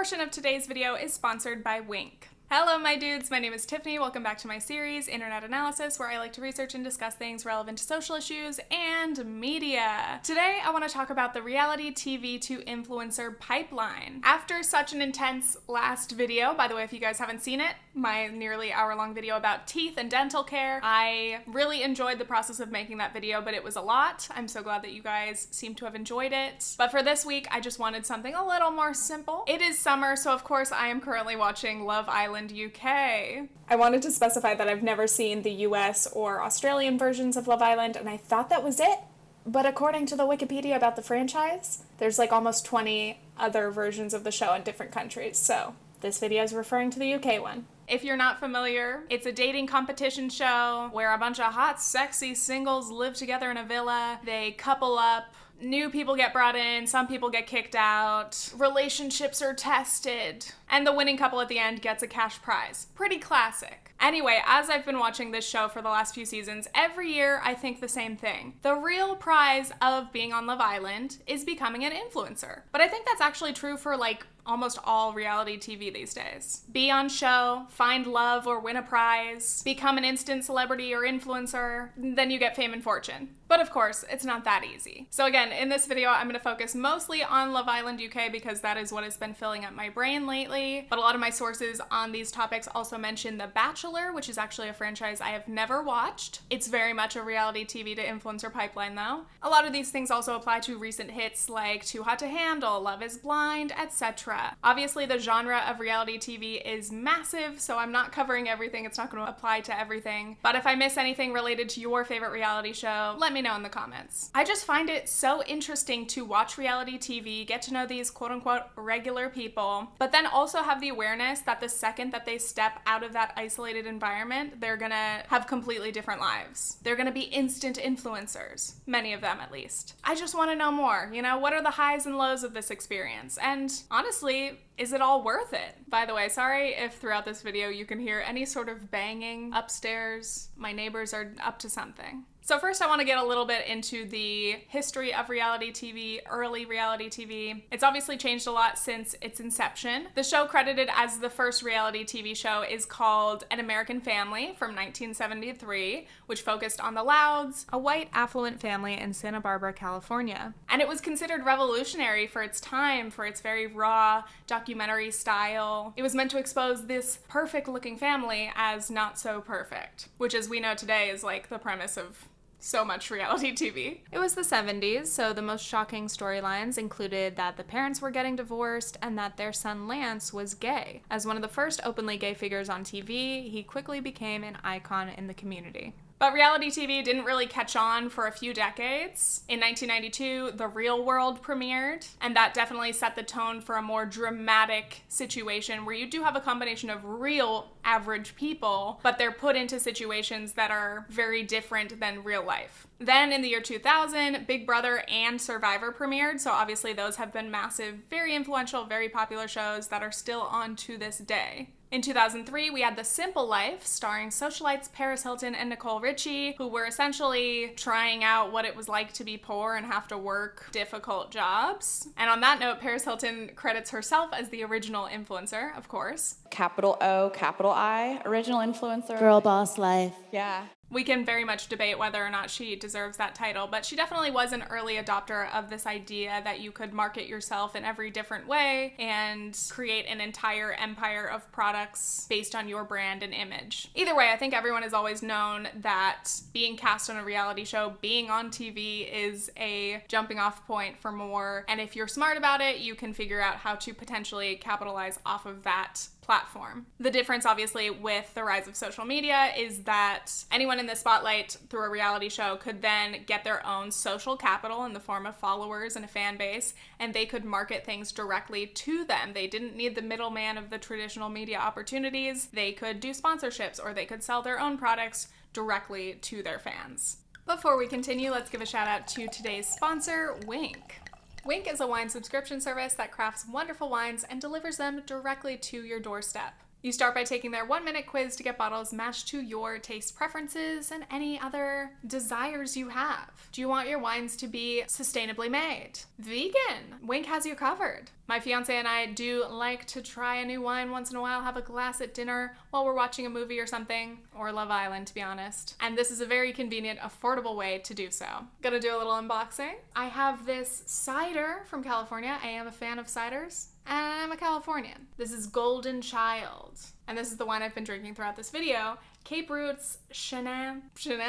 portion of today's video is sponsored by Wink. Hello my dudes, my name is Tiffany. Welcome back to my series, Internet Analysis, where I like to research and discuss things relevant to social issues and media. Today, I want to talk about the reality TV to influencer pipeline. After such an intense last video, by the way, if you guys haven't seen it, my nearly hour-long video about teeth and dental care, I really enjoyed the process of making that video, but it was a lot. I'm so glad that you guys seem to have enjoyed it. But for this week, I just wanted something a little more simple. It is summer, so of course I am currently watching Love Island UK. I wanted to specify that I've never seen the US or Australian versions of Love Island, and I thought that was it. But according to the Wikipedia about the franchise, there's like almost 20 other versions of the show in different countries, so this video is referring to the UK one. If you're not familiar, it's a dating competition show where a bunch of hot, sexy singles live together in a villa, they couple up, new people get brought in, some people get kicked out, relationships are tested, and the winning couple at the end gets a cash prize. Pretty classic. Anyway, as I've been watching this show for the last few seasons, every year I think the same thing. The real prize of being on Love Island is becoming an influencer. But I think that's actually true for like almost all reality TV these days. Be on show, find love or win a prize, become an instant celebrity or influencer, then you get fame and fortune. But of course, it's not that easy. So again, in this video, I'm gonna focus mostly on Love Island UK because that is what has been filling up my brain lately. But a lot of my sources on these topics also mention The Bachelor, which is actually a franchise I have never watched. It's very much a reality TV to influencer pipeline though. A lot of these things also apply to recent hits like Too Hot to Handle, Love is Blind, etc. Obviously, the genre of reality TV is massive, so I'm not covering everything. It's not going to apply to everything. But if I miss anything related to your favorite reality show, let me know in the comments. I just find it so interesting to watch reality TV, get to know these quote-unquote regular people, but then also have the awareness that the second that they step out of that isolated environment, they're gonna have completely different lives. They're gonna be instant influencers, many of them at least. I just want to know more, you know, what are the highs and lows of this experience? And honestly, is it all worth it? By the way, sorry if throughout this video you can hear any sort of banging upstairs. My neighbors are up to something. So first I want to get a little bit into the history of reality TV, early reality TV. It's obviously changed a lot since its inception. The show credited as the first reality TV show is called An American Family from 1973, which focused on the Louds, a white affluent family in Santa Barbara, California. And it was considered revolutionary for its time, for its very raw documentary style. It was meant to expose this perfect looking family as not so perfect, which as we know today is like the premise of so much reality TV. It was the 70s, so the most shocking storylines included that the parents were getting divorced and that their son Lance was gay. As one of the first openly gay figures on TV, he quickly became an icon in the community. But reality TV didn't really catch on for a few decades. In 1992, The Real World premiered, and that definitely set the tone for a more dramatic situation where you do have a combination of real average people, but they're put into situations that are very different than real life. Then in the year 2000, Big Brother and Survivor premiered, so obviously those have been massive, very influential, very popular shows that are still on to this day. In 2003, we had The Simple Life, starring socialites Paris Hilton and Nicole Richie, who were essentially trying out what it was like to be poor and have to work difficult jobs. And on that note, Paris Hilton credits herself as the original influencer, of course. Capital O, capital I, original influencer. Girl boss life. Yeah. We can very much debate whether or not she deserves that title, but she definitely was an early adopter of this idea that you could market yourself in every different way and create an entire empire of products based on your brand and image. Either way, I think everyone has always known that being cast on a reality show, being on TV is a jumping off point for more, and if you're smart about it, you can figure out how to potentially capitalize off of that platform. The difference, obviously, with the rise of social media is that anyone in the spotlight through a reality show could then get their own social capital in the form of followers and a fan base, and they could market things directly to them. They didn't need the middleman of the traditional media opportunities. They could do sponsorships, or they could sell their own products directly to their fans. Before we continue, let's give a shout out to today's sponsor, Wink. Wink is a wine subscription service that crafts wonderful wines and delivers them directly to your doorstep. You start by taking their 1-minute quiz to get bottles matched to your taste preferences and any other desires you have. Do you want your wines to be sustainably made? Vegan? Winc has you covered. My fiance and I do like to try a new wine once in a while, have a glass at dinner while we're watching a movie or something, or Love Island, to be honest. And this is a very convenient, affordable way to do so. Gonna do a little unboxing. I have this cider from California. I am a fan of ciders, and I'm a Californian. This is Golden Child, and this is the wine I've been drinking throughout this video. Cape Roots Chenin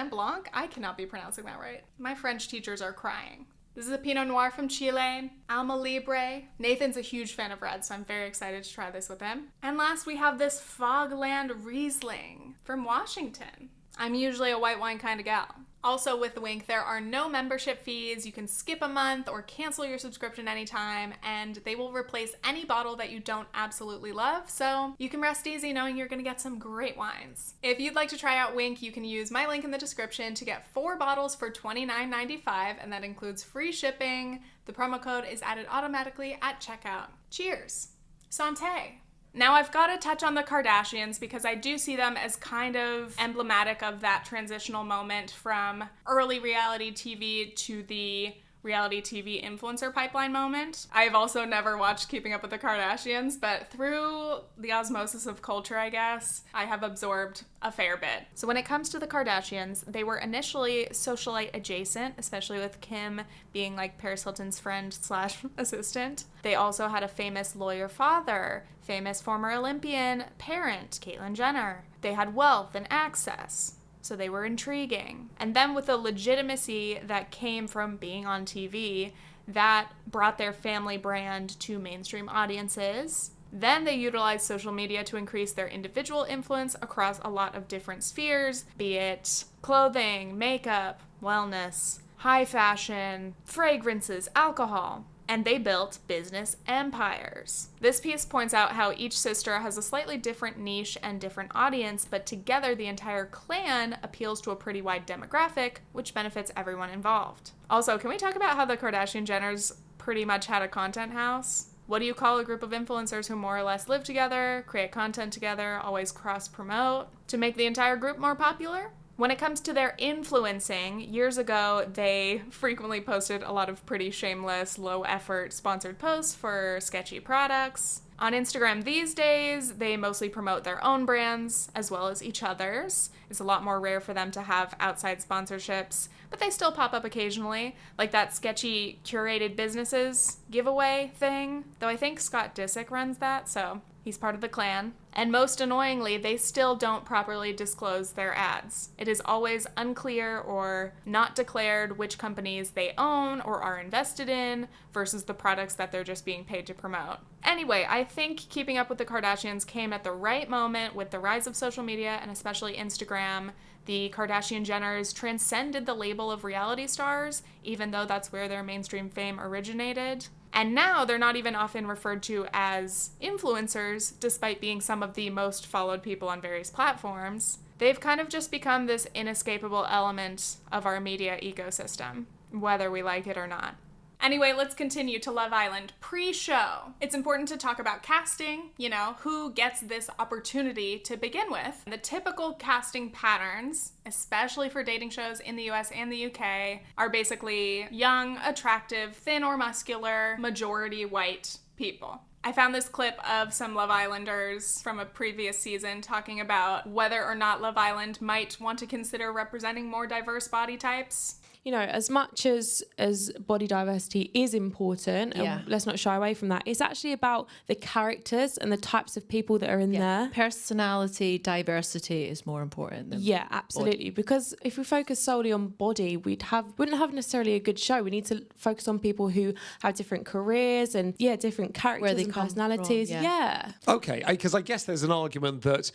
Blanc? I cannot be pronouncing that right. My French teachers are crying. This is a Pinot Noir from Chile, Alma Libre. Nathan's a huge fan of red, so I'm very excited to try this with him. And last, we have this Fogland Riesling from Washington. I'm usually a white wine kind of gal. Also with Winc, there are no membership fees. You can skip a month or cancel your subscription anytime, and they will replace any bottle that you don't absolutely love, so you can rest easy knowing you're gonna get some great wines. If you'd like to try out Winc, you can use my link in the description to get 4 bottles for $29.95, and that includes free shipping. The promo code is added automatically at checkout. Cheers. Santé. Now I've got to touch on the Kardashians because I do see them as kind of emblematic of that transitional moment from early reality TV to the reality TV influencer pipeline moment. I've also never watched Keeping Up with the Kardashians, but through the osmosis of culture, I guess, I have absorbed a fair bit. So when it comes to the Kardashians, they were initially socialite adjacent, especially with Kim being like Paris Hilton's friend / assistant. They also had a famous lawyer father, famous former Olympian parent, Caitlyn Jenner. They had wealth and access, so they were intriguing. And then with the legitimacy that came from being on TV, that brought their family brand to mainstream audiences. Then they utilized social media to increase their individual influence across a lot of different spheres, be it clothing, makeup, wellness, high fashion, fragrances, alcohol. And they built business empires. This piece points out how each sister has a slightly different niche and different audience, but together the entire clan appeals to a pretty wide demographic, which benefits everyone involved. Also, can we talk about how the Kardashian Jenners pretty much had a content house? What do you call a group of influencers who more or less live together, create content together, always cross-promote to make the entire group more popular? When it comes to their influencing, years ago, they frequently posted a lot of pretty shameless, low-effort sponsored posts for sketchy products. On Instagram these days, they mostly promote their own brands as well as each other's. It's a lot more rare for them to have outside sponsorships, but they still pop up occasionally, like that sketchy curated businesses giveaway thing, though I think Scott Disick runs that, so he's part of the clan. And most annoyingly, they still don't properly disclose their ads. It is always unclear or not declared which companies they own or are invested in versus the products that they're just being paid to promote. Anyway, I think Keeping Up with the Kardashians came at the right moment with the rise of social media and especially Instagram. The Kardashian Jenners transcended the label of reality stars, even though that's where their mainstream fame originated. And now they're not even often referred to as influencers, despite being some of the most followed people on various platforms. They've kind of just become this inescapable element of our media ecosystem, whether we like it or not. Anyway, let's continue to Love Island pre-show. It's important to talk about casting, who gets this opportunity to begin with. The typical casting patterns, especially for dating shows in the US and the UK, are basically young, attractive, thin or muscular, majority white people. I found this clip of some Love Islanders from a previous season talking about whether or not Love Island might want to consider representing more diverse body types. As much as body diversity is important, and let's not shy away from that, it's actually about the characters and the types of people that are in there. Personality, diversity is more important than absolutely. Body. Because if we focus solely on body, wouldn't have necessarily a good show. We need to focus on people who have different careers and different characters and personalities. Okay, because I guess there's an argument that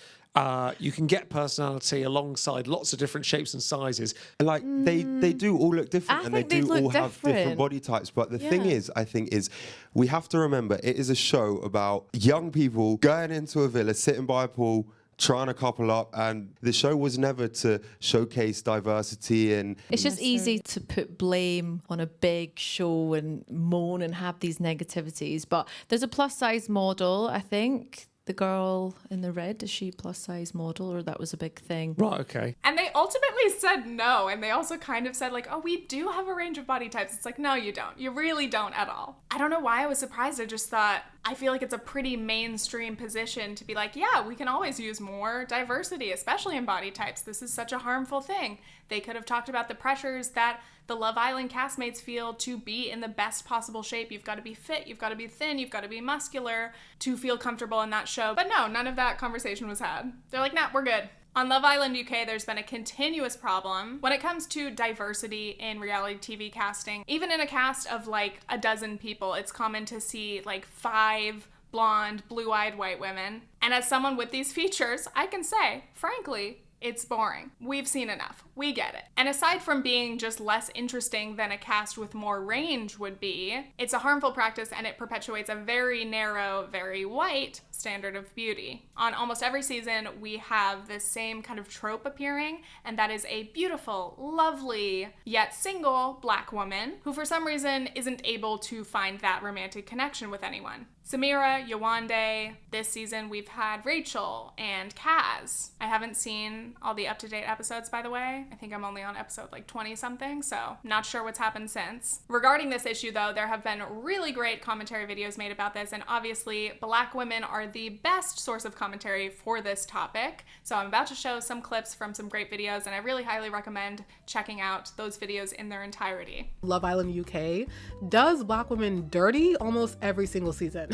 you can get personality alongside lots of different shapes and sizes. Like they do all look different and they do all have different body types. But the thing is, I think, is we have to remember it is a show about young people going into a villa, sitting by a pool, trying to couple up, and the show was never to showcase diversity. And it's just easy to put blame on a big show and moan and have these negativities. But there's a plus size model, I think. The girl in the red, is she plus size model, or that was a big thing? Right, okay. And they ultimately said no. And they also kind of said like, oh, we do have a range of body types. It's like, no, you don't. You really don't at all. I don't know why I was surprised. I just thought, I feel like it's a pretty mainstream position to be like, yeah, we can always use more diversity, especially in body types. This is such a harmful thing. They could have talked about the pressures that the Love Island castmates feel to be in the best possible shape. You've got to be fit, you've got to be thin, you've got to be muscular to feel comfortable in that show. But no, none of that conversation was had. They're like, nah, we're good. On Love Island UK, there's been a continuous problem when it comes to diversity in reality TV casting. Even in a cast of like a dozen people, it's common to see like 5 blonde, blue-eyed white women. And as someone with these features, I can say, frankly, it's boring. We've seen enough. We get it. And aside from being just less interesting than a cast with more range would be, it's a harmful practice and it perpetuates a very narrow, very white standard of beauty. On almost every season, we have this same kind of trope appearing, and that is a beautiful, lovely, yet single black woman who for some reason isn't able to find that romantic connection with anyone. Samira, Yewande, this season we've had Rachel and Kaz. I haven't seen all the up-to-date episodes, by the way. I think I'm only on episode like 20 something, so not sure what's happened since. Regarding this issue though, there have been really great commentary videos made about this, and obviously black women are the best source of commentary for this topic. So I'm about to show some clips from some great videos, and I really highly recommend checking out those videos in their entirety. Love Island UK does black women dirty almost every single season.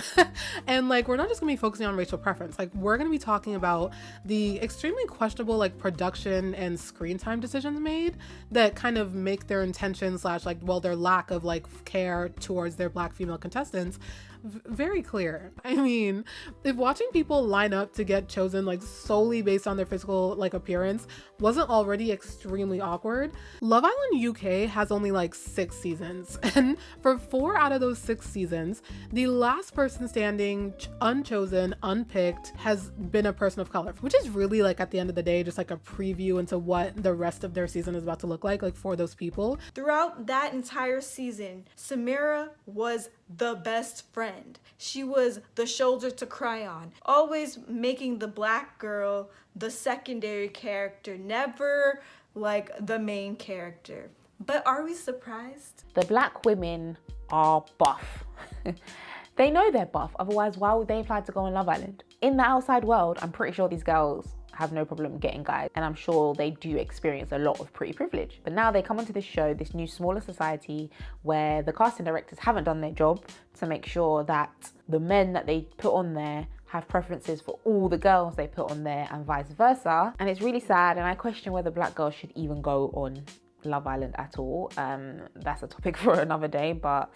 And like, we're not just gonna be focusing on racial preference. Like, we're gonna be talking about the extremely questionable like production and screen time decisions made that kind of make their intention / like, well, their lack of like care towards their black female contestants very clear. I mean, if watching people line up to get chosen like solely based on their physical like appearance wasn't already extremely awkward, Love Island UK has only like 6 seasons, and for 4 out of those 6 seasons, the last person standing, unchosen, unpicked, has been a person of color, which is really like at the end of the day just like a preview into what the rest of their season is about to look like for those people. Throughout that entire season, Samira was the best friend. She was the shoulder to cry on, always making the black girl the secondary character, never like the main character. But are we surprised? The black women are buff. They know they're buff, otherwise why would they apply to go on Love Island? In the outside world, I'm pretty sure these girls have no problem getting guys, and I'm sure they do experience a lot of pretty privilege. But now they come onto this show, this new smaller society where the casting directors haven't done their job to make sure that the men that they put on there have preferences for all the girls they put on there and vice versa. And it's really sad, and I question whether black girls should even go on Love Island at all. That's a topic for another day, but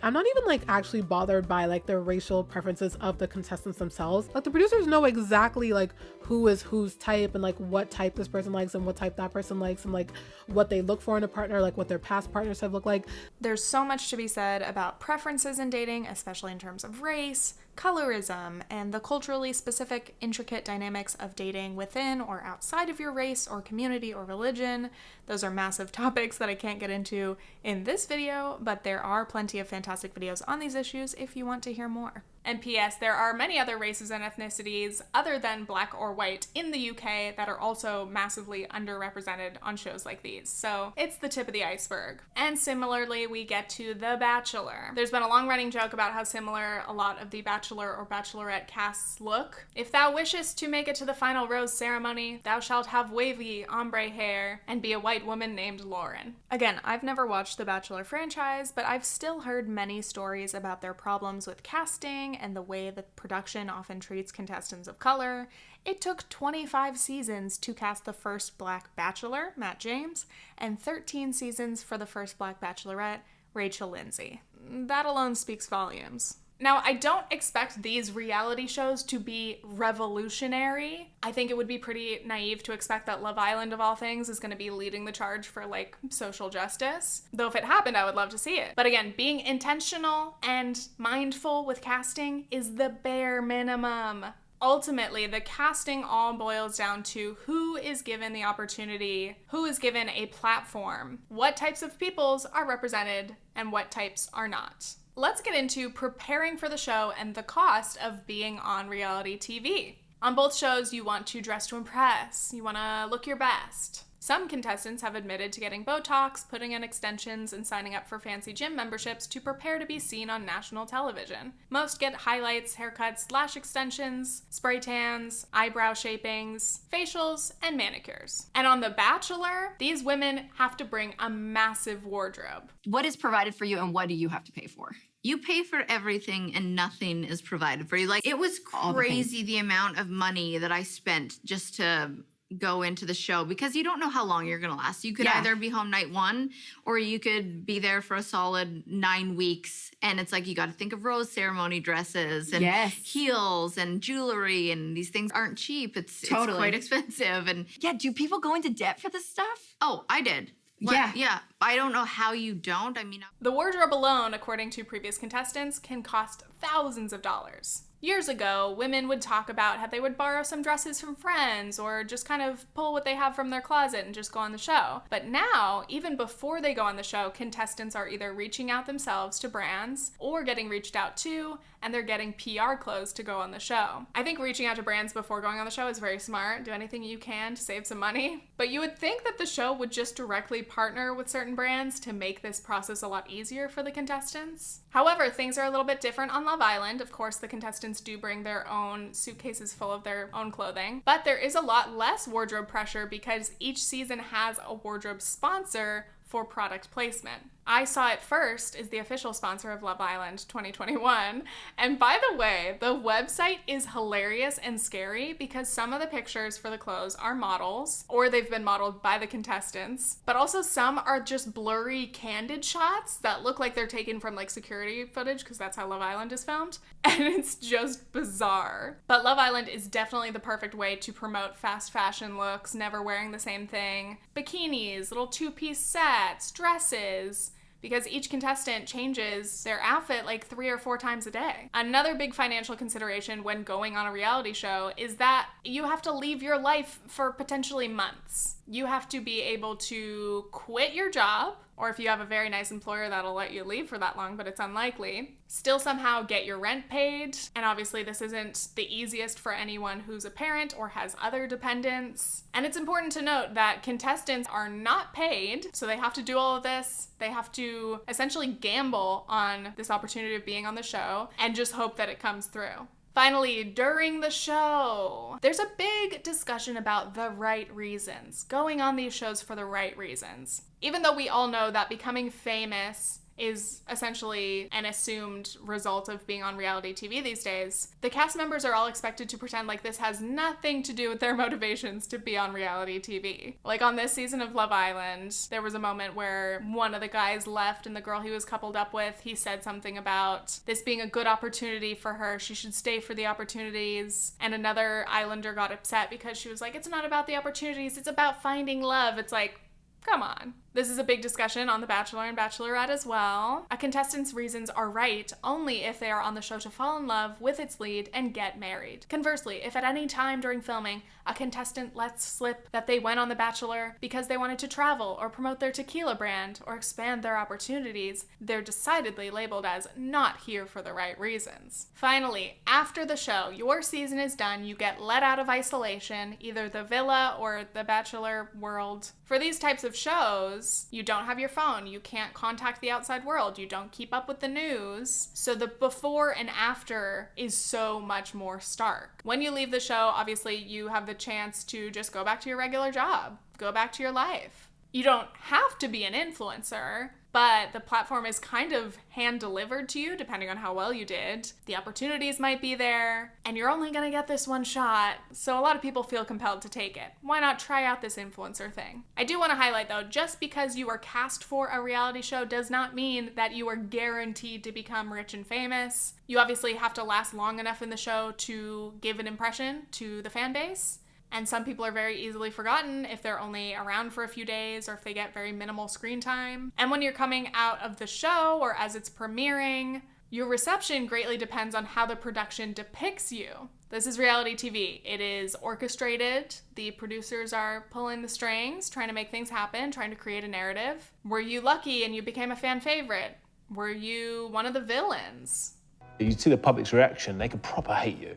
I'm not even like actually bothered by like the racial preferences of the contestants themselves. Like, the producers know exactly like who is whose type and like what type this person likes and what type that person likes and like what they look for in a partner, like what their past partners have looked like. There's so much to be said about preferences in dating, especially in terms of race, colorism, and the culturally specific, intricate dynamics of dating within or outside of your race or community or religion. Those are massive topics that I can't get into in this video, but there are plenty of fantastic videos on these issues if you want to hear more. And P.S. there are many other races and ethnicities other than black or white in the UK that are also massively underrepresented on shows like these. So it's the tip of the iceberg. And similarly, we get to The Bachelor. There's been a long-running joke about how similar a lot of the Bachelor or Bachelorette casts look. If thou wishest to make it to the final rose ceremony, thou shalt have wavy ombre hair and be a white woman named Lauren. Again, I've never watched the Bachelor franchise, but I've still heard many stories about their problems with casting and the way the production often treats contestants of color. It took 25 seasons to cast the first black bachelor, Matt James, and 13 seasons for the first black bachelorette, Rachel Lindsay. That alone speaks volumes. Now, I don't expect these reality shows to be revolutionary. I think it would be pretty naive to expect that Love Island, of all things, is going to be leading the charge for, like, social justice. Though if it happened, I would love to see it. But again, being intentional and mindful with casting is the bare minimum. Ultimately, the casting all boils down to who is given the opportunity, who is given a platform, what types of peoples are represented, and what types are not. Let's get into preparing for the show and the cost of being on reality TV. On both shows, you want to dress to impress. You want to look your best. Some contestants have admitted to getting Botox, putting in extensions, and signing up for fancy gym memberships to prepare to be seen on national television. Most get highlights, haircuts, lash extensions, spray tans, eyebrow shapings, facials, and manicures. And on The Bachelor, these women have to bring a massive wardrobe. What is provided for you and what do you have to pay for? You pay for everything and nothing is provided for you. Like, it was crazy the amount of money that I spent just to go into the show, because you don't know how long you're gonna last. You could either be home night one or you could be there for a solid 9 weeks, and it's like you got to think of rose ceremony dresses and heels and jewelry, and these things aren't cheap. It's quite expensive. And do people go into debt for this stuff? Oh, I did. Yeah. I don't know how you don't. I mean, the wardrobe alone, according to previous contestants, can cost thousands of dollars. Years ago, women would talk about how they would borrow some dresses from friends or just kind of pull what they have from their closet and just go on the show. But now, even before they go on the show, contestants are either reaching out themselves to brands or getting reached out to, and they're getting PR clothes to go on the show. I think reaching out to brands before going on the show is very smart. Do anything you can to save some money. But you would think that the show would just directly partner with certain brands to make this process a lot easier for the contestants. However, things are a little bit different on Love Island. Of course, the contestants do bring their own suitcases full of their own clothing, but there is a lot less wardrobe pressure because each season has a wardrobe sponsor for product placement. I Saw It First is the official sponsor of Love Island 2021. And by the way, the website is hilarious and scary because some of the pictures for the clothes are models, or they've been modeled by the contestants, but also some are just blurry, candid shots that look like they're taken from like security footage, because that's how Love Island is filmed. And it's just bizarre. But Love Island is definitely the perfect way to promote fast fashion looks, never wearing the same thing. Bikinis, little two-piece sets, dresses, because each contestant changes their outfit like 3 or 4 times a day. Another big financial consideration when going on a reality show is that you have to leave your life for potentially months. You have to be able to quit your job, or if you have a very nice employer that'll let you leave for that long, but it's unlikely, still somehow get your rent paid. And obviously this isn't the easiest for anyone who's a parent or has other dependents. And it's important to note that contestants are not paid, so they have to do all of this. They have to essentially gamble on this opportunity of being on the show and just hope that it comes through. Finally, during the show, there's a big discussion about the right reasons, going on these shows for the right reasons. Even though we all know that becoming famous is essentially an assumed result of being on reality TV these days, the cast members are all expected to pretend like this has nothing to do with their motivations to be on reality TV. Like on this season of Love Island, there was a moment where one of the guys left and the girl he was coupled up with, he said something about this being a good opportunity for her. She should stay for the opportunities. And another Islander got upset because she was like, it's not about the opportunities, it's about finding love. It's like, come on. This is a big discussion on The Bachelor and Bachelorette as well. A contestant's reasons are right only if they are on the show to fall in love with its lead and get married. Conversely, if at any time during filming a contestant lets slip that they went on The Bachelor because they wanted to travel or promote their tequila brand or expand their opportunities, they're decidedly labeled as not here for the right reasons. Finally, after the show, your season is done, you get let out of isolation, either the villa or the Bachelor world. For these types of shows, you don't have your phone, you can't contact the outside world, you don't keep up with the news, so the before and after is so much more stark. When you leave the show, obviously you have the chance to just go back to your regular job, go back to your life. You don't have to be an influencer, but the platform is kind of hand-delivered to you depending on how well you did. The opportunities might be there, and you're only gonna get this one shot, so a lot of people feel compelled to take it. Why not try out this influencer thing? I do want to highlight though, just because you are cast for a reality show does not mean that you are guaranteed to become rich and famous. You obviously have to last long enough in the show to give an impression to the fan base. And some people are very easily forgotten if they're only around for a few days or if they get very minimal screen time. And when you're coming out of the show or as it's premiering, your reception greatly depends on how the production depicts you. This is reality TV. It is orchestrated. The producers are pulling the strings, trying to make things happen, trying to create a narrative. Were you lucky and you became a fan favorite? Were you one of the villains? You see the public's reaction, they could proper hate you.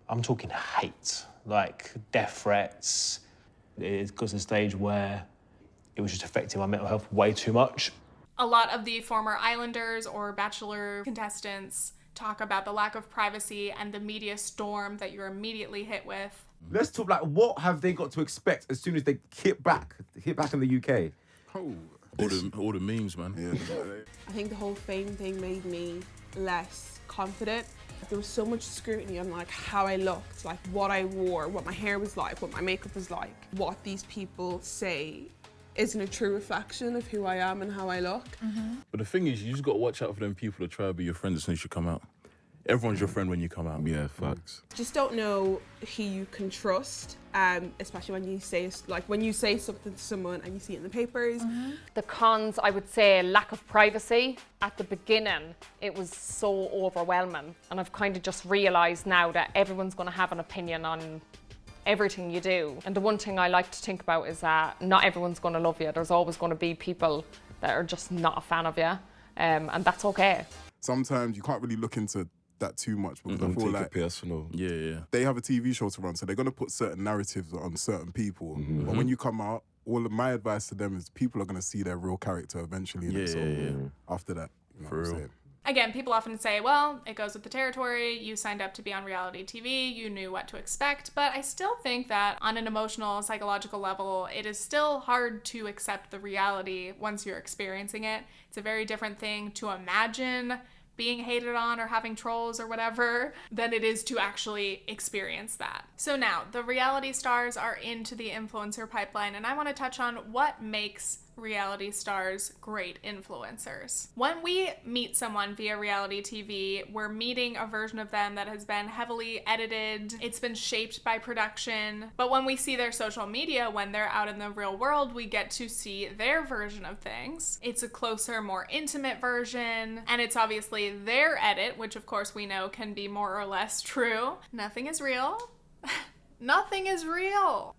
I'm talking hate, like death threats. It got to the stage where it was just affecting my mental health way too much. A lot of the former Islanders or Bachelor contestants talk about the lack of privacy and the media storm that you're immediately hit with. Let's talk, like, what have they got to expect as soon as they hit back in the UK? Oh, all the memes, man. Yeah. I think the whole fame thing made me less confident. There was so much scrutiny on like how I looked, like what I wore, what my hair was like, what my makeup was like. What these people say isn't a true reflection of who I am and how I look. But the thing is, you just got to watch out for them people that try to be your friends as soon as you come out. Everyone's your friend when you come out. Yeah, facts. Just don't know who you can trust, especially when you say something to someone and you see it in the papers. The cons, I would say, lack of privacy. At the beginning, it was so overwhelming, and I've kind of just realised now that everyone's going to have an opinion on everything you do. And the one thing I like to think about is that not everyone's going to love you. There's always going to be people that are just not a fan of you, and that's okay. Sometimes you can't really look into that too much because I feel like personal. Yeah. They have a TV show to run, so they're going to put certain narratives on certain people. But when you come out, all of my advice to them is people are going to see their real character eventually. After that, you know what I'm saying? Again, people often say, well, it goes with the territory. You signed up to be on reality TV. You knew what to expect. But I still think that on an emotional, psychological level, it is still hard to accept the reality once you're experiencing it. It's a very different thing to imagine being hated on or having trolls or whatever than it is to actually experience that. So now, the reality stars are into the influencer pipeline, and I want to touch on what makes reality stars great influencers. When we meet someone via reality TV, we're meeting a version of them that has been heavily edited, it's been shaped by production, but when we see their social media, when they're out in the real world, we get to see their version of things. It's a closer, more intimate version, and it's obviously their edit, which of course we know can be more or less true. Nothing is real. Nothing is real.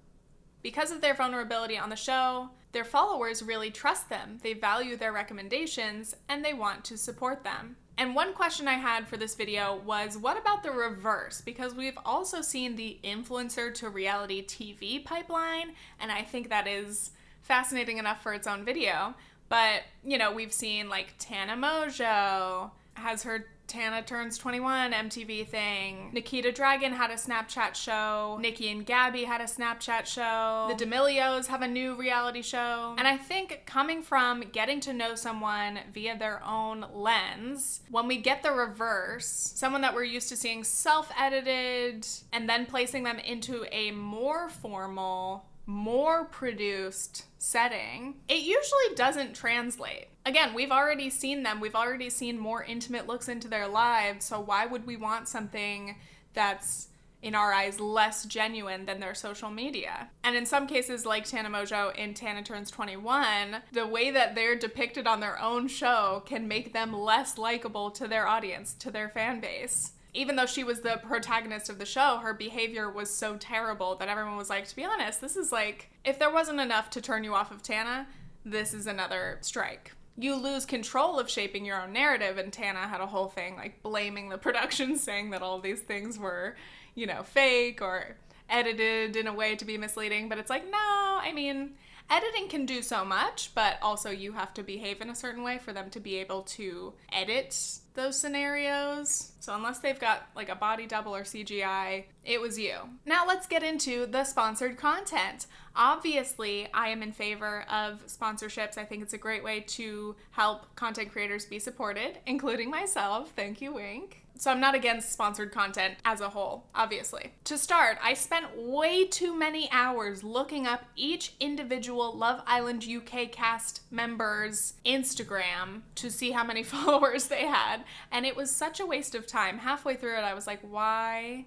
Because of their vulnerability on the show, their followers really trust them, they value their recommendations, and they want to support them. And one question I had for this video was, what about the reverse? Because we've also seen the influencer to reality TV pipeline, and I think that is fascinating enough for its own video. But, you know, we've seen like Tana Mongeau has her Tana Turns 21 MTV thing. Nikita Dragun had a Snapchat show. Nikki and Gabby had a Snapchat show. The D'Amelios have a new reality show. And I think coming from getting to know someone via their own lens, when we get the reverse, someone that we're used to seeing self-edited and then placing them into a more formal, more produced setting, it usually doesn't translate. Again, we've already seen them. We've already seen more intimate looks into their lives, so why would we want something that's, in our eyes, less genuine than their social media? And in some cases, like Tana Mongeau in Tana Turns 21, the way that they're depicted on their own show can make them less likable to their audience, to their fan base. Even though she was the protagonist of the show, her behavior was so terrible that everyone was like, to be honest, this is like, if there wasn't enough to turn you off of Tana, this is another strike. You lose control of shaping your own narrative, and Tana had a whole thing like blaming the production, saying that all these things were, you know, fake or edited in a way to be misleading. But it's like, no, I mean, editing can do so much, but also you have to behave in a certain way for them to be able to edit those scenarios. So unless they've got like a body double or CGI, it was you. Now let's get into the sponsored content. Obviously, I am in favor of sponsorships. I think it's a great way to help content creators be supported, including myself. Thank you, Wink. So I'm not against sponsored content as a whole, obviously. To start, I spent way too many hours looking up each individual Love Island UK cast member's Instagram to see how many followers they had, and it was such a waste of time. Halfway through it, I was like, why?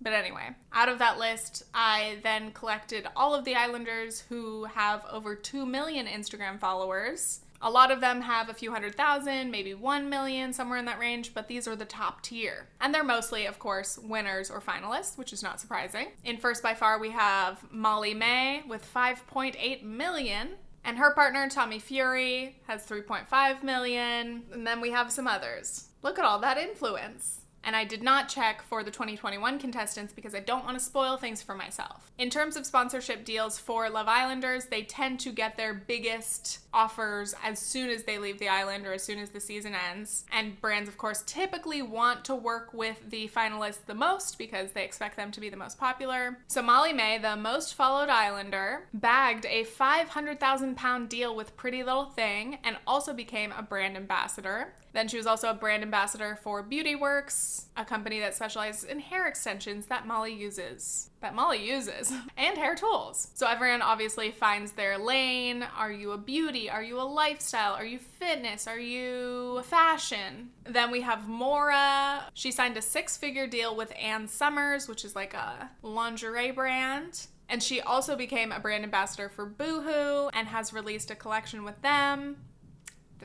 But anyway, out of that list, I then collected all of the Islanders who have over 2 million Instagram followers. A lot of them have a few 100,000, maybe 1 million, somewhere in that range, but these are the top tier. And they're mostly, of course, winners or finalists, which is not surprising. In first by far, we have Molly May with 5.8 million. And her partner, Tommy Fury, has 3.5 million. And then we have some others. Look at all that influence. And I did not check for the 2021 contestants because I don't want to spoil things for myself. In terms of sponsorship deals for Love Islanders, they tend to get their biggest offers as soon as they leave the island or as soon as the season ends. And brands, of course, typically want to work with the finalists the most because they expect them to be the most popular. So Molly May, the most followed Islander, bagged a £500,000 deal with Pretty Little Thing and also became a brand ambassador. Then she was also a brand ambassador for Beauty Works, a company that specializes in hair extensions that Molly uses, and hair tools. So everyone obviously finds their lane. Are you a beauty? Are you a lifestyle? Are you fitness? Are you fashion? Then we have Mora. She signed a 6-figure deal with Ann Summers, which is like a lingerie brand. And she also became a brand ambassador for Boohoo and has released a collection with them.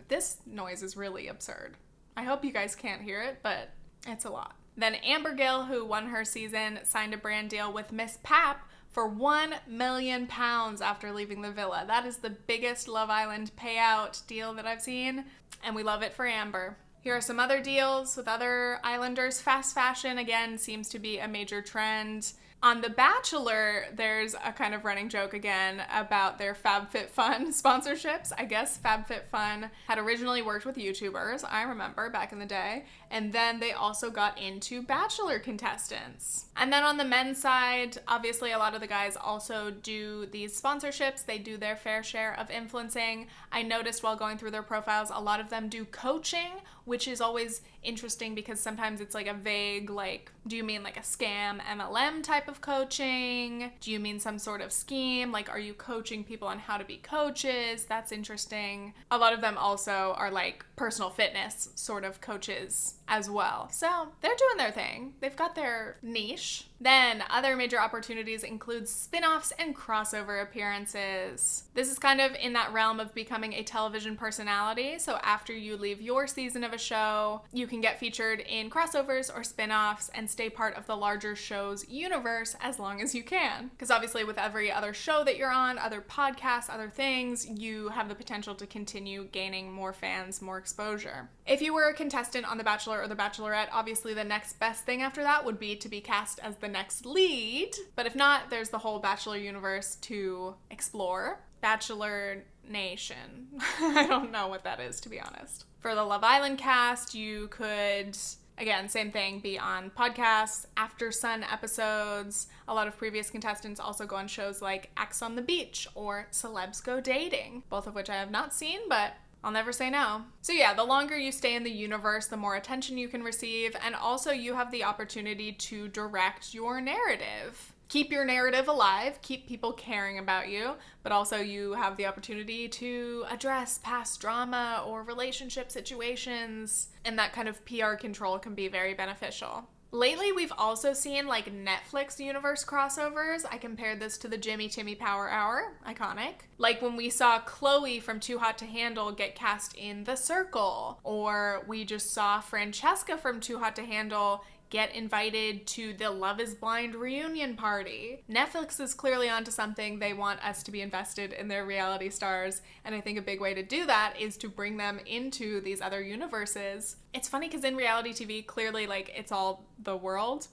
This noise is really absurd. I hope you guys can't hear it, but it's a lot. Then Amber Gill, who won her season, signed a brand deal with Miss Pap for £1 million after leaving the villa. That is the biggest Love Island payout deal that I've seen, and we love it for Amber. Here are some other deals with other Islanders. Fast fashion, again, seems to be a major trend. On The Bachelor, there's a kind of running joke again about their FabFitFun sponsorships. I guess FabFitFun had originally worked with YouTubers, I remember, back in the day, and then they also got into Bachelor contestants. And then on the men's side, obviously a lot of the guys also do these sponsorships. They do their fair share of influencing. I noticed while going through their profiles, a lot of them do coaching, which is always interesting because sometimes it's like a vague, like, do you mean like a scam MLM type of coaching? Do you mean some sort of scheme? Like, are you coaching people on how to be coaches? That's interesting. A lot of them also are like personal fitness sort of coaches as well. So they're doing their thing. They've got their niche. Then other major opportunities include spin-offs and crossover appearances. This is kind of in that realm of becoming a television personality. So after you leave your season of a show, you can get featured in crossovers or spin-offs and stay part of the larger show's universe as long as you can. Because obviously with every other show that you're on, other podcasts, other things, you have the potential to continue gaining more fans, more exposure. If you were a contestant on The Bachelor or The Bachelorette, obviously the next best thing after that would be to be cast as the next lead. But if not, there's the whole Bachelor universe to explore. Bachelor Nation. I don't know what that is, to be honest. For the Love Island cast, you could, again, same thing, be on podcasts, After Sun episodes. A lot of previous contestants also go on shows like Ex on the Beach or Celebs Go Dating, both of which I have not seen, but I'll never say no. So yeah, the longer you stay in the universe, the more attention you can receive, and also you have the opportunity to direct your narrative. Keep your narrative alive, keep people caring about you, but also you have the opportunity to address past drama or relationship situations, and that kind of PR control can be very beneficial. Lately, we've also seen like Netflix universe crossovers. I compared this to the Jimmy Timmy Power Hour, iconic. Like when we saw Chloe from Too Hot to Handle get cast in The Circle, or we just saw Francesca from Too Hot to Handle get invited to the Love is Blind reunion party. Netflix is clearly onto something. They want us to be invested in their reality stars, and I think a big way to do that is to bring them into these other universes. It's funny because in reality TV, clearly like it's all the world.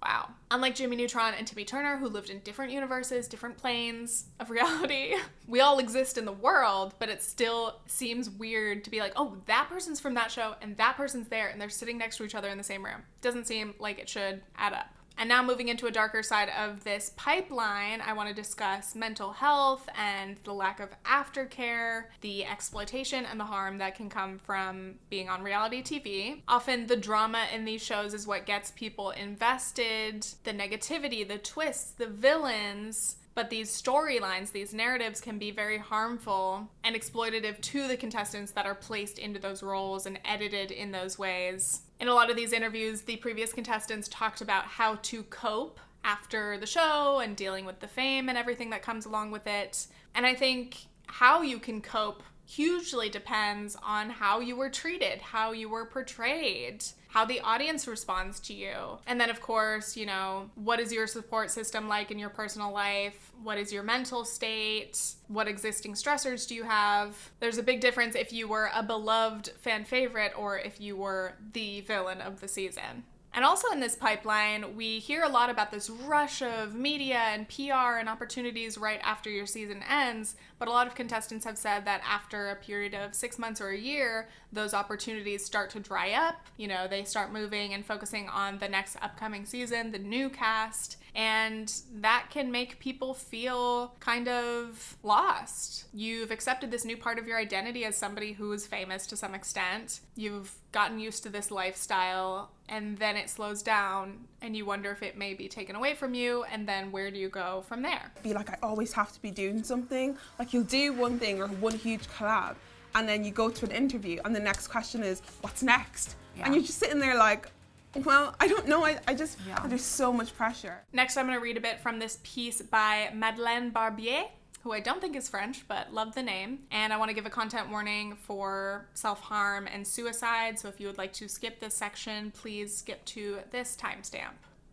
Wow. Unlike Jimmy Neutron and Timmy Turner, who lived in different universes, different planes of reality, we all exist in the world, but it still seems weird to be like, oh, that person's from that show and that person's there and they're sitting next to each other in the same room. Doesn't seem like it should add up. And now moving into a darker side of this pipeline, I want to discuss mental health and the lack of aftercare, the exploitation and the harm that can come from being on reality TV. Often the drama in these shows is what gets people invested, the negativity, the twists, the villains. But these storylines, these narratives can be very harmful and exploitative to the contestants that are placed into those roles and edited in those ways. In a lot of these interviews, the previous contestants talked about how to cope after the show and dealing with the fame and everything that comes along with it. And I think how you can cope hugely depends on how you were treated, how you were portrayed, how the audience responds to you. And then, of course, you know, what is your support system like in your personal life? What is your mental state? What existing stressors do you have? There's a big difference if you were a beloved fan favorite or if you were the villain of the season. And also in this pipeline, we hear a lot about this rush of media and PR and opportunities right after your season ends, but a lot of contestants have said that after a period of 6 months or a year, those opportunities start to dry up. You know, they start moving and focusing on the next upcoming season, the new cast, and that can make people feel kind of lost. You've accepted this new part of your identity as somebody who is famous to some extent. You've gotten used to this lifestyle, and then it slows down and you wonder if it may be taken away from you, and then where do you go from there? I feel like I always have to be doing something. Like, you'll do one thing or one huge collab, and then you go to an interview and the next question is, what's next? Yeah. And you're just sitting there like, well, I don't know. I just, there's so much pressure. Next, I'm going to read a bit from this piece by Madeleine Barbier, who I don't think is French, but love the name. And I want to give a content warning for self-harm and suicide. So if you would like to skip this section, please skip to this timestamp.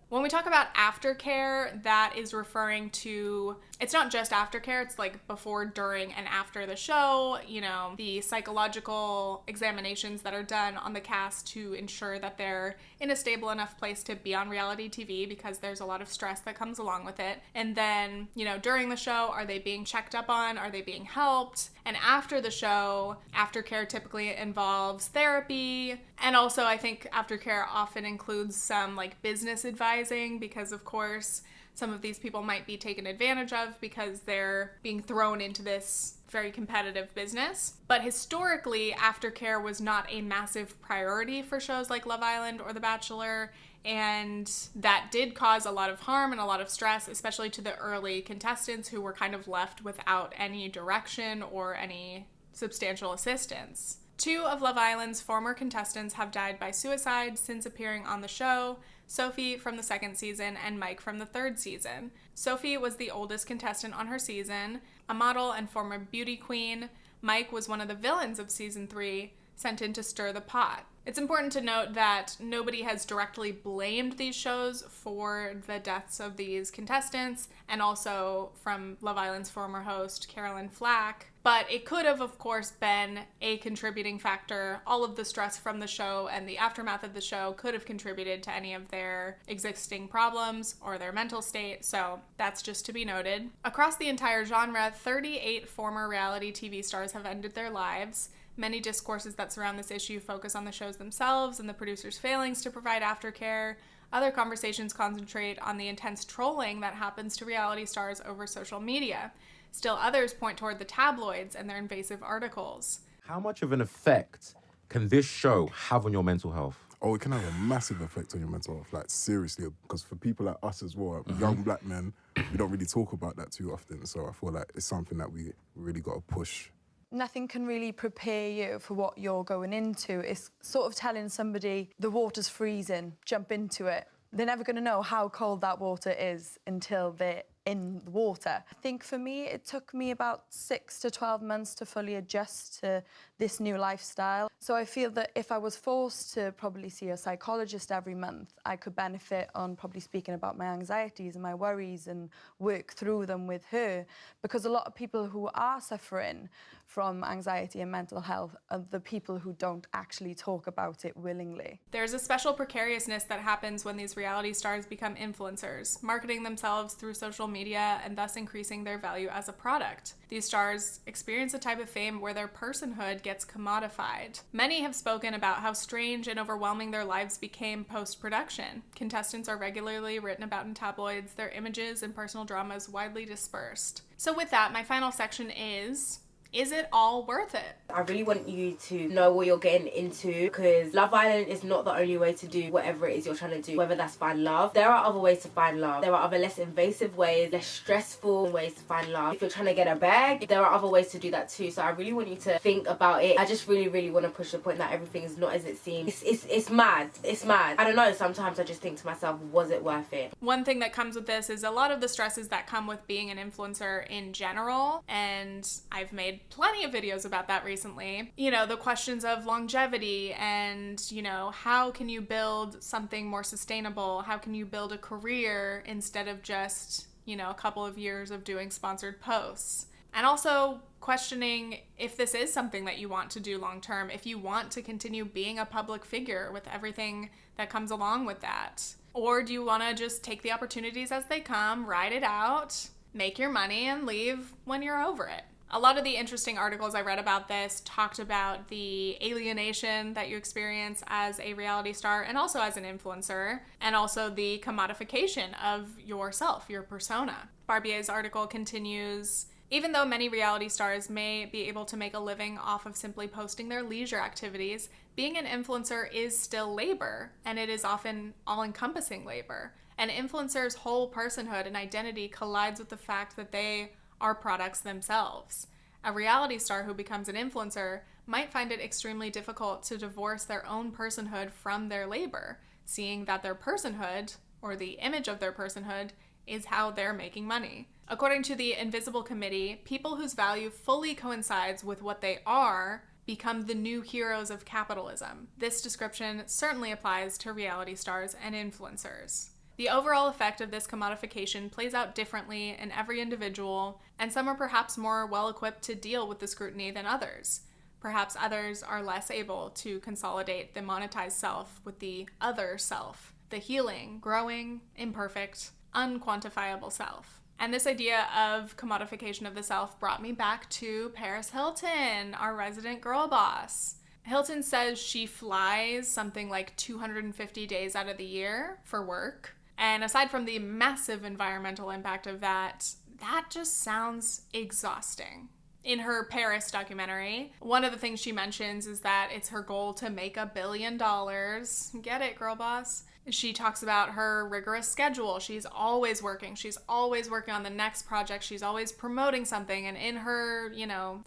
When we talk about aftercare, that is referring to, it's not just aftercare, it's like before, during, and after the show, you know, the psychological examinations that are done on the cast to ensure that they're in a stable enough place to be on reality TV, because there's a lot of stress that comes along with it. And then, you know, during the show, are they being checked up on? Are they being helped? And after the show, aftercare typically involves therapy. And also, I think aftercare often includes some like business advising, because of course, some of these people might be taken advantage of because they're being thrown into this very competitive business. But historically, aftercare was not a massive priority for shows like Love Island or The Bachelor, and that did cause a lot of harm and a lot of stress, especially to the early contestants who were kind of left without any direction or any substantial assistance. 2 of Love Island's former contestants have died by suicide since appearing on the show: Sophie from the 2nd season and Mike from the 3rd season. Sophie was the oldest contestant on her season, a model and former beauty queen. Mike was one of the villains of season 3, sent in to stir the pot. It's important to note that nobody has directly blamed these shows for the deaths of these contestants, and also from Love Island's former host, Carolyn Flack. But it could have, of course, been a contributing factor. All of the stress from the show and the aftermath of the show could have contributed to any of their existing problems or their mental state, so that's just to be noted. Across the entire genre, 38 former reality TV stars have ended their lives. Many discourses that surround this issue focus on the shows themselves and the producers' failings to provide aftercare. Other conversations concentrate on the intense trolling that happens to reality stars over social media. Still others point toward the tabloids and their invasive articles. How much of an effect can this show have on your mental health? Oh, it can have a massive effect on your mental health, like seriously, because for people like us as well, young black men, we don't really talk about that too often. So I feel like it's something that we really got to push. Nothing can really prepare you for what you're going into. It's sort of telling somebody the water's freezing, jump into it. They're never going to know how cold that water is until they're in the water. I think for me, it took me about 6 to 12 months to fully adjust to this new lifestyle. So I feel that if I was forced to probably see a psychologist every month, I could benefit on probably speaking about my anxieties and my worries and work through them with her. Because a lot of people who are suffering from anxiety and mental health are the people who don't actually talk about it willingly. There's a special precariousness that happens when these reality stars become influencers, marketing themselves through social media and thus increasing their value as a product. These stars experience a type of fame where their personhood gets commodified. Many have spoken about how strange and overwhelming their lives became post-production. Contestants are regularly written about in tabloids, their images and personal dramas widely dispersed. So with that, my final section is it all worth it? I really want you to know what you're getting into, because Love Island is not the only way to do whatever it is you're trying to do, whether that's find love. There are other ways to find love. There are other less invasive ways, less stressful ways to find love. If you're trying to get a bag, there are other ways to do that too. So I really want you to think about it. I just really want to push the point that everything is not as it seems. It's mad. It's mad. I don't know, sometimes I just think to myself, was it worth it? One thing that comes with this is a lot of the stresses that come with being an influencer in general, and I've made made plenty of videos about that recently. You know, the questions of longevity and, you know, how can you build something more sustainable? How can you build a career instead of just, you know, a couple of years of doing sponsored posts? And also questioning if this is something that you want to do long term, if you want to continue being a public figure with everything that comes along with that. Or do you want to just take the opportunities as they come, ride it out, make your money, and leave when you're over it? A lot of the interesting articles I read about this talked about the alienation that you experience as a reality star and also as an influencer, and also the commodification of yourself, your persona. Barbier's article continues, even though many reality stars may be able to make a living off of simply posting their leisure activities, being an influencer is still labor, and it is often all-encompassing labor. An influencer's whole personhood and identity collides with the fact that they are products themselves. A reality star who becomes an influencer might find it extremely difficult to divorce their own personhood from their labor, seeing that their personhood, or the image of their personhood, is how they're making money. According to the Invisible Committee, people whose value fully coincides with what they are become the new heroes of capitalism. This description certainly applies to reality stars and influencers. The overall effect of this commodification plays out differently in every individual, and some are perhaps more well-equipped to deal with the scrutiny than others. Perhaps others are less able to consolidate the monetized self with the other self, the healing, growing, imperfect, unquantifiable self. And this idea of commodification of the self brought me back to Paris Hilton, our resident girl boss. Hilton says she flies something like 250 days out of the year for work. And aside from the massive environmental impact of that, that just sounds exhausting. In her Paris documentary, one of the things she mentions is that it's her goal to make $1 billion. Get it, girl boss? She talks about her rigorous schedule. She's always working. She's always working on the next project. She's always promoting something. And in her,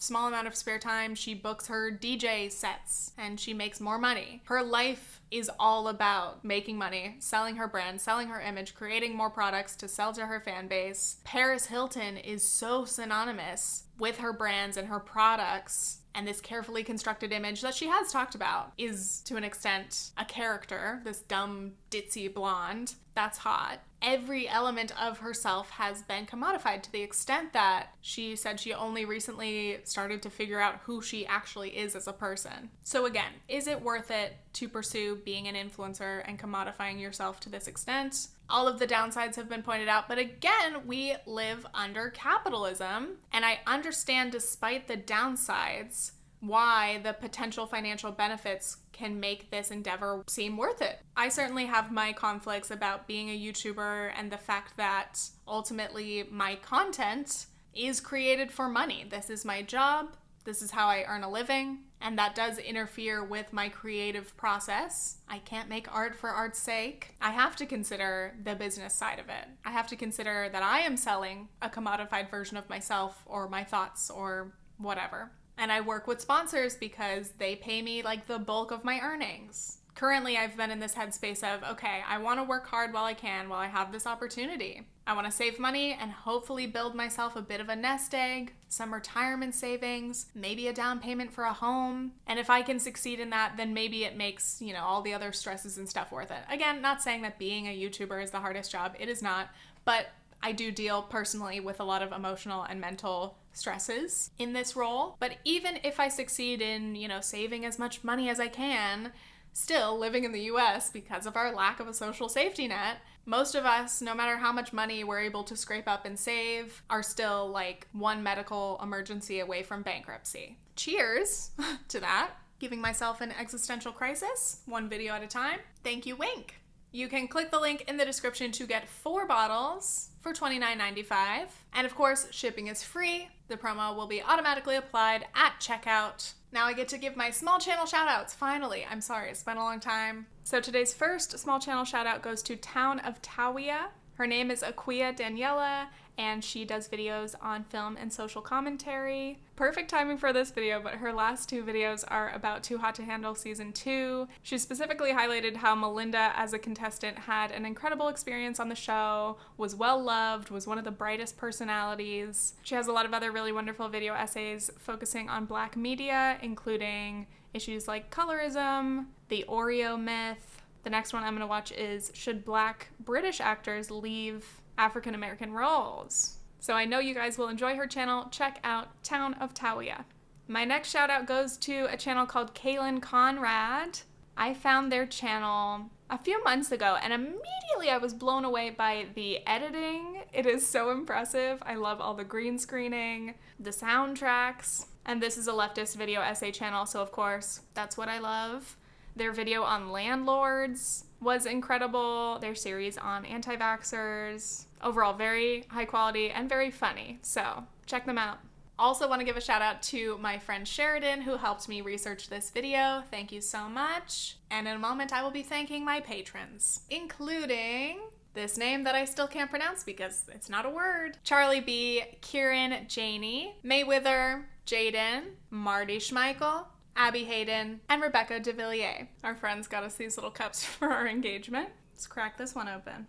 small amount of spare time, she books her DJ sets and she makes more money. Her life is all about making money, selling her brand, selling her image, creating more products to sell to her fan base. Paris Hilton is so synonymous with her brands and her products. And this carefully constructed image that she has talked about is, to an extent, a character, this dumb, ditzy blonde. That's hot. Every element of herself has been commodified to the extent that she said she only recently started to figure out who she actually is as a person. So again, is it worth it to pursue being an influencer and commodifying yourself to this extent? All of the downsides have been pointed out, but again, we live under capitalism, and I understand, despite the downsides, why the potential financial benefits can make this endeavor seem worth it. I certainly have my conflicts about being a YouTuber and the fact that ultimately my content is created for money. This is my job. This is how I earn a living, and that does interfere with my creative process. I can't make art for art's sake. I have to consider the business side of it. I have to consider that I am selling a commodified version of myself or my thoughts or whatever. And I work with sponsors because they pay me like the bulk of my earnings. Currently, I've been in this headspace of, okay, I want to work hard while I can, while I have this opportunity. I want to save money and hopefully build myself a bit of a nest egg, some retirement savings, maybe a down payment for a home. And if I can succeed in that, then maybe it makes, all the other stresses and stuff worth it. Again, not saying that being a YouTuber is the hardest job. It is not. But I do deal personally with a lot of emotional and mental stresses in this role. But even if I succeed in, saving as much money as I can, still living in the US because of our lack of a social safety net, most of us, no matter how much money we're able to scrape up and save, are still like one medical emergency away from bankruptcy. Cheers to that. Giving myself an existential crisis, one video at a time. Thank you, Wink. You can click the link in the description to get 4 bottles for $29.95. And of course, shipping is free. The promo will be automatically applied at checkout. Now I get to give my small channel shoutouts, finally. I'm sorry, it's been a long time. So today's first small channel shoutout goes to Town of Tawia. Her name is Aquia Daniela, and she does videos on film and social commentary. Perfect timing for this video, but her last 2 videos are about Too Hot to Handle Season 2. She specifically highlighted how Melinda as a contestant had an incredible experience on the show, was well loved, was one of the brightest personalities. She has a lot of other really wonderful video essays focusing on Black media, including issues like colorism, the Oreo myth. The next one I'm gonna watch is Should Black British Actors Leave African American Roles? So I know you guys will enjoy her channel. Check out Town of Tawia. My next shout out goes to a channel called Kaylin Conrad. I found their channel a few months ago and immediately I was blown away by the editing. It is so impressive. I love all the green screening, the soundtracks, and this is a leftist video essay channel, so of course that's what I love. Their video on landlords was incredible. Their series on anti-vaxxers. Overall, very high quality and very funny. So check them out. Also want to give a shout out to my friend Sheridan who helped me research this video. Thank you so much. And in a moment, I will be thanking my patrons, including this name that I still can't pronounce because it's not a word. Charlie B, Kieran Janey, Mayweather, Jaden, Marty Schmeichel, Abby Hayden, and Rebecca de Villiers. Our friends got us these little cups for our engagement. Let's crack this one open.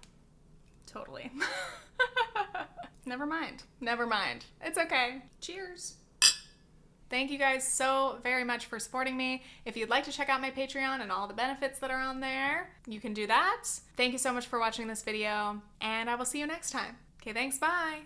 Totally. Never mind. Never mind. It's okay. Cheers. Thank you guys so very much for supporting me. If you'd like to check out my Patreon and all the benefits that are on there, you can do that. Thank you so much for watching this video, and I will see you next time. Okay, thanks. Bye.